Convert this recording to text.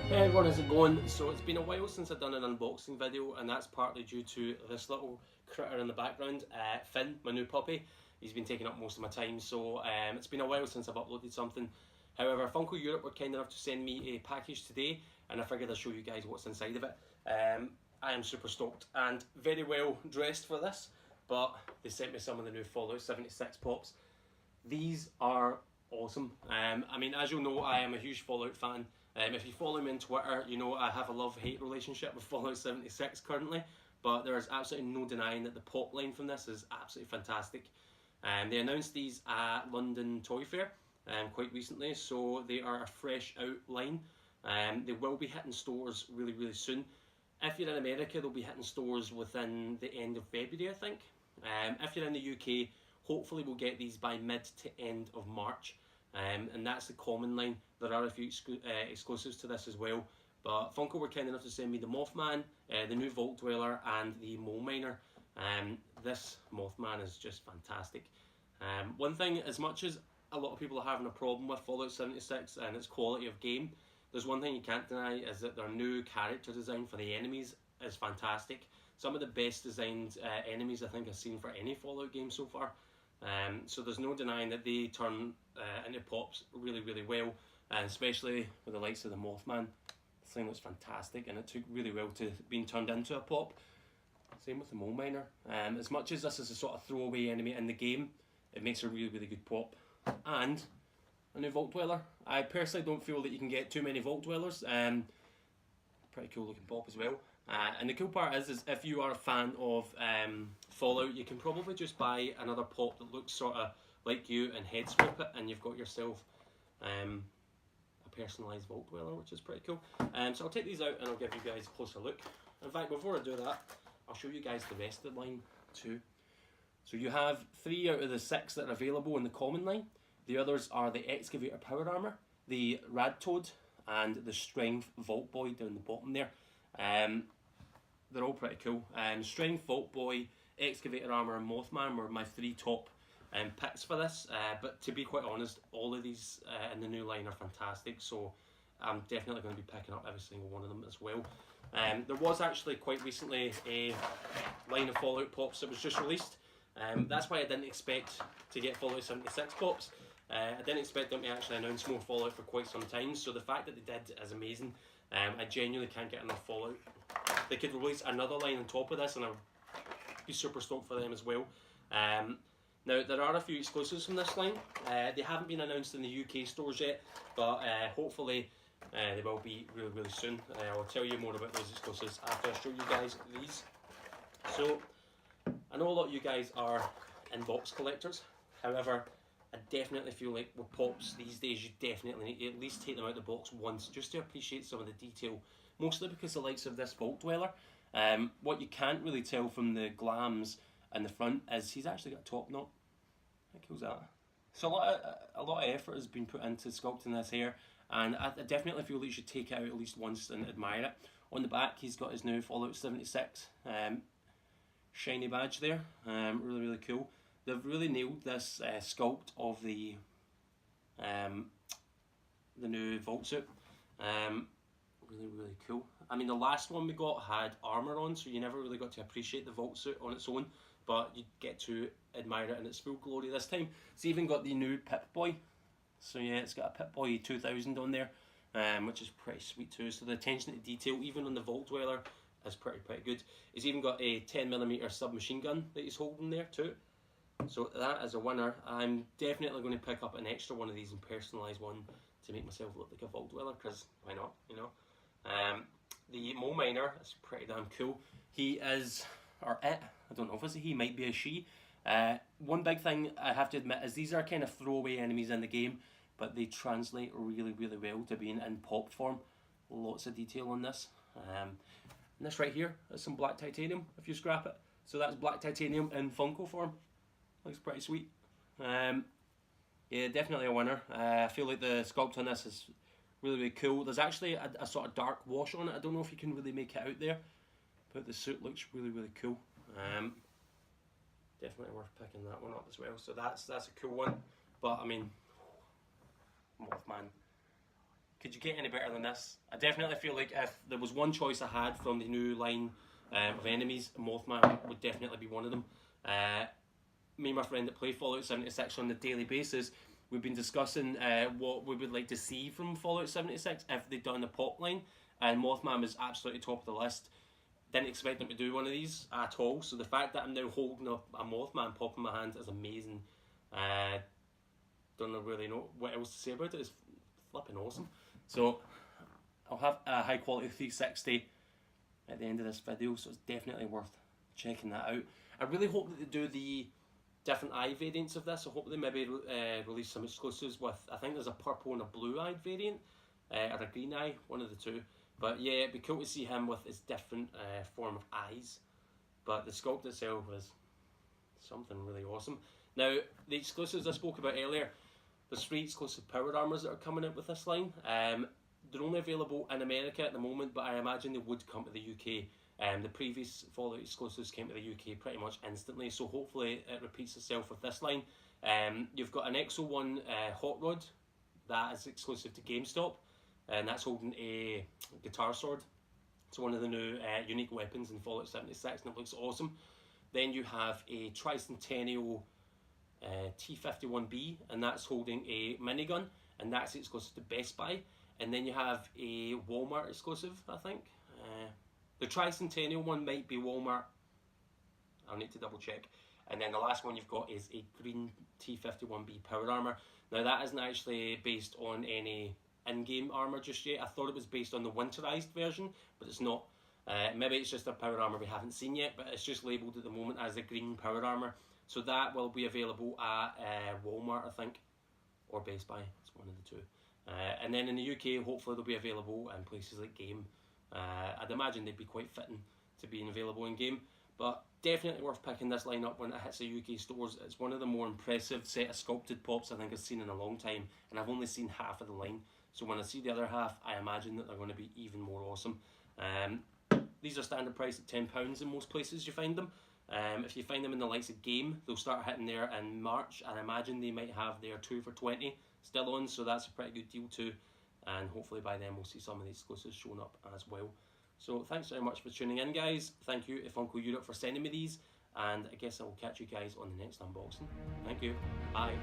Hey everyone, how's it going? So it's been a while since I've done an unboxing video, and that's partly due to this little critter in the background, Finn, my new puppy. He's been taking up most of my time, so it's been a while since I've uploaded something. However, Funko Europe were kind enough to send me a package today, and I figured I'd show you guys what's inside of it. I am super stoked and very well dressed for this, but they sent me some of the new Fallout 76 pops. These are awesome. I mean, as you'll know, I am a huge Fallout fan. If you follow me on Twitter, you know I have a love-hate relationship with Fallout 76 currently, but there is absolutely no denying that the pop line from this is absolutely fantastic. They announced these at London Toy Fair quite recently, so they are a fresh out line. They will be hitting stores really, really soon. If you're in America, they'll be hitting stores within the end of February, I think. If you're in the UK, hopefully we'll get these by mid to end of March. And that's the common line. There are a few exclusives to this as well, but Funko were kind enough to send me the Mothman, the new Vault Dweller, and the Mole Miner. This Mothman is just fantastic. One thing, as much as a lot of people are having a problem with Fallout 76 and its quality of game, there's one thing you can't deny, is that their new character design for the enemies is fantastic. Some of the best designed enemies I think I've seen for any Fallout game so far. So there's no denying that they turn into pops really, really well, and especially with the likes of the Mothman. The thing looks fantastic, and it took really well to being turned into a pop. Same with the Mole Miner. As much as this is a sort of throwaway enemy in the game, it makes a really, really good pop. And a new Vault Dweller. I personally don't feel that you can get too many Vault Dwellers. Pretty cool looking pop as well. And the cool part is if you are a fan of Fallout, you can probably just buy another pop that looks sort of like you and head swap it, and you've got yourself a personalised Vault Dweller, which is pretty cool. So I'll take these out and I'll give you guys a closer look. In fact, before I do that, I'll show you guys the rest of the line too. So you have 3 out of the 6 that are available in the common line. The others are the Excavator Power Armour, the Rad Toad, and the Strength Vault Boy down the bottom there. They're all pretty cool. Strength, Vault Boy, Excavator Armour and Mothman were my 3 top picks for this, but to be quite honest, all of these in the new line are fantastic, so I'm definitely going to be picking up every single one of them as well. There was actually quite recently a line of Fallout pops that was just released. That's why I didn't expect to get Fallout 76 pops. I didn't expect them to actually announce more Fallout for quite some time, so the fact that they did is amazing. I genuinely can't get enough Fallout. They could release another line on top of this and I'd be super stoked for them as well. Now, there are a few exclusives from this line. They haven't been announced in the UK stores yet, but hopefully they will be really, really soon. I'll tell you more about those exclusives after I show you guys these. So, I know a lot of you guys are in-box collectors. However, I definitely feel like with pops these days, you definitely need to at least take them out of the box once, just to appreciate some of the detail. Mostly because the likes of this Vault Dweller, what you can't really tell from the glams in the front is he's actually got a top knot. How cool is that? So a lot of effort has been put into sculpting this hair, and I definitely feel that you should take it out at least once and admire it. On the back, he's got his new Fallout 76 shiny badge there. Really, really cool. They've really nailed this sculpt of the new Vault suit. Really, really cool. I mean, the last one we got had armour on, so you never really got to appreciate the Vault suit on its own, but you get to admire it in its full glory this time. It's even got the new Pip-Boy. So yeah, it's got a Pip-Boy 2000 on there, which is pretty sweet too. So the attention to detail, even on the Vault Dweller, is pretty good. He's even got a 10mm submachine gun that he's holding there too. So that is a winner. I'm definitely going to pick up an extra one of these and personalise one to make myself look like a Vault Dweller, because why not, you know. The Mole Miner is pretty damn cool. He is, or it, I don't know if it's a he, might be a she. One big thing I have to admit is these are kind of throwaway enemies in the game, but they translate really, really well to being in pop form. Lots of detail on this. And this right here is some black titanium if you scrap it. So that's black titanium in Funko form. Looks pretty sweet. Yeah, definitely a winner. I feel like the sculpt on this is really, really cool. There's actually a sort of dark wash on it. I don't know if you can really make it out there, but the suit looks really, really cool. Definitely worth picking that one up as well. So that's a cool one. But I mean, Mothman, Could you get any better than this? I definitely feel like if there was one choice I had from the new line of enemies, Mothman would definitely be one of them. Me and my friend that play Fallout 76 on a daily basis, we've been discussing what we would like to see from Fallout 76 if they'd done the pop line, and Mothman was absolutely top of the list. Didn't expect them to do one of these at all, so the fact that I'm now holding up a Mothman pop in my hand is amazing. Don't really know what else to say about it. It's flipping awesome. So I'll have a high quality 360 at the end of this video, so it's definitely worth checking that out. I really hope that they do the different eye variants of this. I hope they maybe release some exclusives with, I think there's a purple and a blue eyed variant, or a green eye, one of the two. But yeah, it'd be cool to see him with his different form of eyes. But the sculpt itself is something really awesome. Now, the exclusives I spoke about earlier, there's 3 exclusive power armors that are coming out with this line. They're only available in America at the moment, but I imagine they would come to the UK. The previous Fallout exclusives came to the UK pretty much instantly, so hopefully it repeats itself with this line. You've got an Exo 1 Hot Rod that is exclusive to GameStop, and that's holding a guitar sword. It's one of the new unique weapons in Fallout 76, and it looks awesome. Then you have a Tricentennial T-51B, and that's holding a minigun, and that's exclusive to Best Buy. And then you have a Walmart exclusive, I think. The Tricentennial one might be Walmart. I'll need to double check. And then the last one you've got is a green T-51B power armor. Now that isn't actually based on any in-game armor just yet. I thought it was based on the winterized version, but it's not. Maybe it's just a power armor we haven't seen yet, but it's just labelled at the moment as a green power armor. So that will be available at Walmart, I think, or Best Buy. It's one of the two. And then in the UK, hopefully they'll be available in places like Game. I'd imagine they'd be quite fitting to being available in Game, but definitely worth picking this line up when it hits the UK stores. It's one of the more impressive set of sculpted pops I think I've seen in a long time, and I've only seen half of the line. So when I see the other half, I imagine that they're going to be even more awesome. These are standard price at £10 in most places you find them. If you find them in the likes of Game, they'll start hitting there in March, and I imagine they might have their 2 for $20 still on, so that's a pretty good deal too. And hopefully by then we'll see some of the exclusives showing up as well. So thanks very much for tuning in, guys. Thank you to Funko Europe for sending me these, and I guess I will catch you guys on the next unboxing. Thank you. Bye.